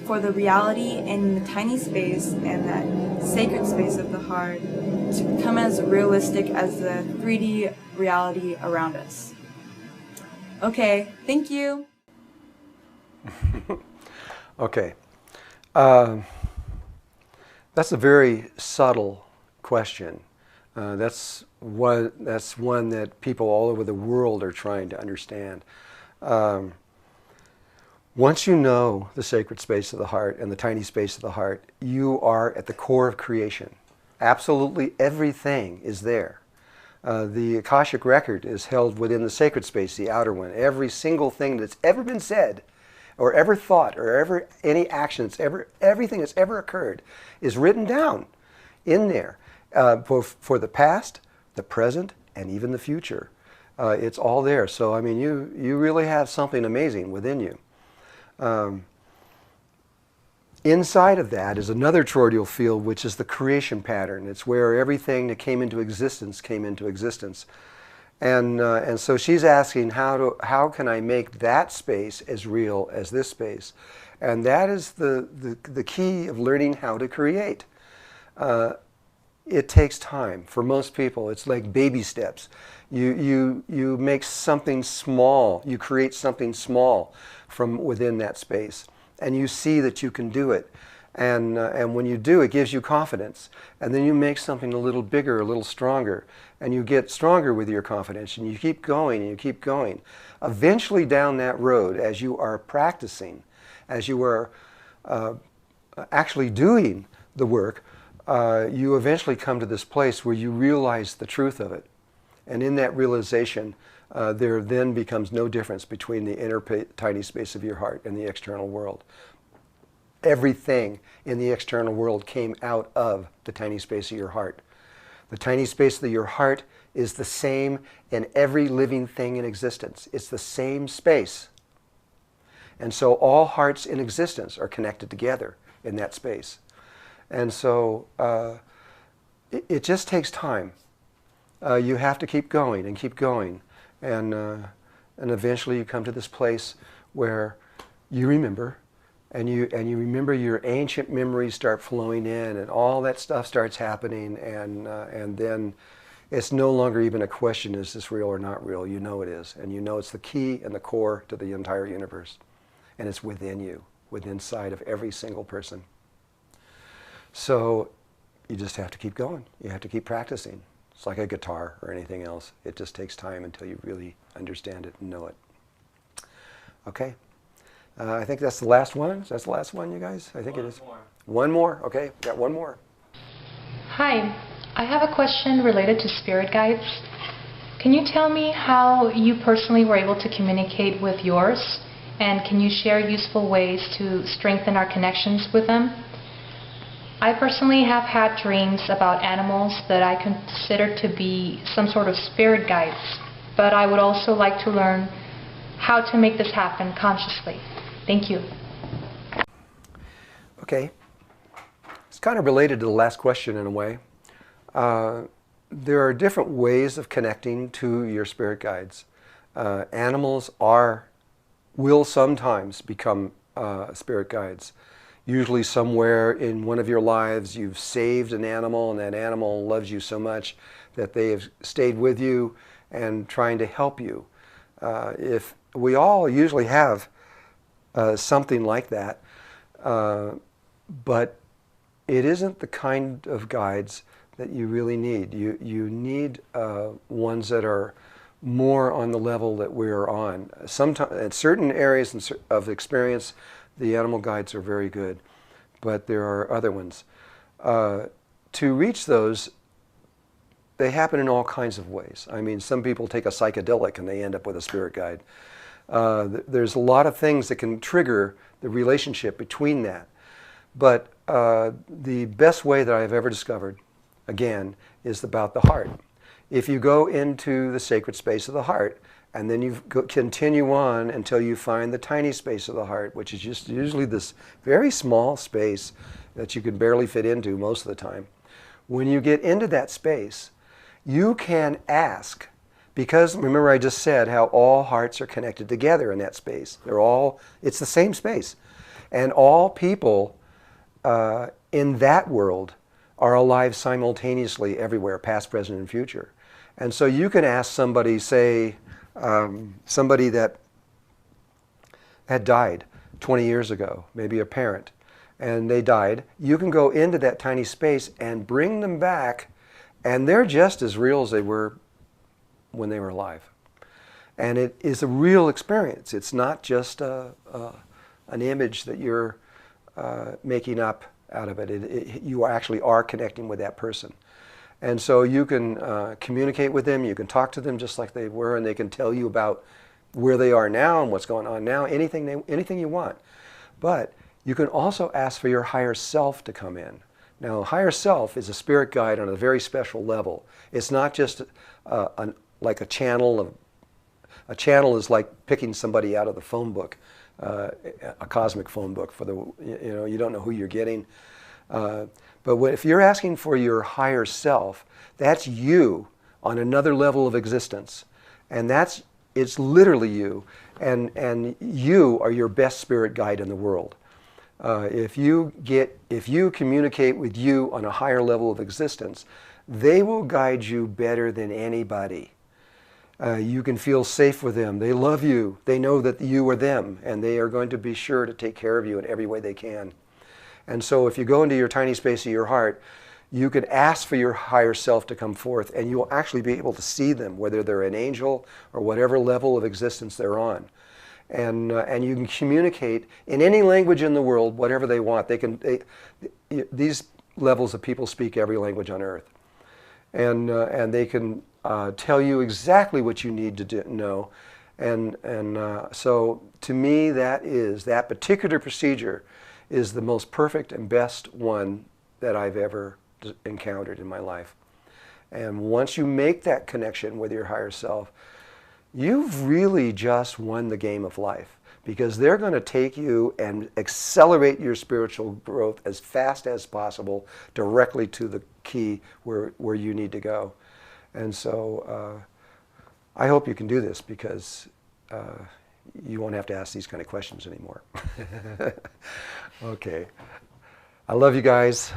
for the reality in the tiny space and that sacred space of the heart to become as realistic as the 3D reality around us? Okay, thank you. Okay. That's a very subtle question. That's one that people all over the world are trying to understand. Once you know the sacred space of the heart and the tiny space of the heart, you are at the core of creation. Absolutely everything is there. The Akashic record is held within the sacred space, the outer one. Every single thing that's ever been said, or ever thought, or any action everything that's ever occurred is written down in there for the past, the present, and even the future. It's all there. So I mean, you really have something amazing within you. Inside of that is another toroidal field, which is the creation pattern. It's where everything that came into existence came into existence. And so she's asking, how can I make that space as real as this space? And that is the key of learning how to create. It takes time. For most people, it's like baby steps. You make something small. You create something small from within that space. And you see that you can do it. And when you do, it gives you confidence. And then you make something a little bigger, a little stronger. And you get stronger with your confidence. And you keep going, and you keep going. Eventually down that road, as you are practicing, as you are actually doing the work, you eventually come to this place where you realize the truth of it. And in that realization, there then becomes no difference between the inner tiny space of your heart and the external world. Everything in the external world came out of the tiny space of your heart. The tiny space of your heart is the same in every living thing in existence. It's the same space. And so all hearts in existence are connected together in that space. And so it just takes time. You have to keep going and keep going. And eventually you come to this place where you remember, and you remember your ancient memories start flowing in, and all that stuff starts happening, and then it's no longer even a question, is this real or not real? You know it is, and you know it's the key and the core to the entire universe. And it's within you, within inside of every single person. So you just have to keep going. You have to keep practicing. It's like a guitar or anything else. It just takes time until you really understand it and know it. Okay. I think that's the last one. That's the last one, you guys? I think it is. One more. Okay, got one more. Hi, I have a question related to spirit guides. Can you tell me how you personally were able to communicate with yours? And can you share useful ways to strengthen our connections with them? I personally have had dreams about animals that I consider to be some sort of spirit guides, but I would also like to learn how to make this happen consciously. Thank you. Okay. It's kind of related to the last question in a way. There are different ways of connecting to your spirit guides. Animals will sometimes become spirit guides. Usually somewhere in one of your lives you've saved an animal, and that animal loves you so much that they have stayed with you and trying to help you. If we all usually have something like that, but it isn't the kind of guides that you really need. You need ones that are more on the level that we're on. Sometimes, in certain areas of experience, the animal guides are very good, but there are other ones. To reach those, they happen in all kinds of ways. I mean, some people take a psychedelic and they end up with a spirit guide. There's a lot of things that can trigger the relationship between that. But the best way that I've ever discovered, again, is about the heart. If you go into the sacred space of the heart, and then you continue on until you find the tiny space of the heart, which is just usually this very small space that you can barely fit into most of the time. When you get into that space, you can ask, because remember I just said how all hearts are connected together in that space. It's the same space. And all people in that world are alive simultaneously everywhere, past, present, and future. And so you can ask somebody, say, somebody that had died 20 years ago, maybe a parent, and they died. You can go into that tiny space and bring them back, and they're just as real as they were when they were alive. And it is a real experience. It's not just an image that you're making up out of it. You actually are connecting with that person. And so you can communicate with them, you can talk to them just like they were, and they can tell you about where they are now and what's going on now, anything you want. But you can also ask for your higher self to come in. Now, higher self is a spirit guide on a very special level. It's not just like a channel. A channel is like picking somebody out of the phone book, a cosmic phone book for the, you don't know who you're getting. But if you're asking for your higher self, that's you on another level of existence. And it's literally you. And you are your best spirit guide in the world. If you communicate with you on a higher level of existence, they will guide you better than anybody. You can feel safe with them. They love you. They know that you are them, and they are going to be sure to take care of you in every way they can. And so if you go into your tiny space of your heart, you can ask for your higher self to come forth, and you will actually be able to see them, whether they're an angel or whatever level of existence they're on. And you can communicate in any language in the world, whatever they want. These levels of people speak every language on earth. And they can tell you exactly what you need to know. And so to me, that particular procedure is the most perfect and best one that I've ever encountered in my life. And once you make that connection with your higher self, you've really just won the game of life, because they're going to take you and accelerate your spiritual growth as fast as possible directly to the key where you need to go. And so I hope you can do this, because you won't have to ask these kind of questions anymore. Okay. I love you guys.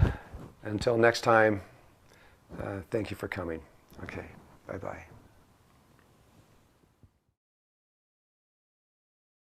Until next time, thank you for coming. Okay. Bye-bye.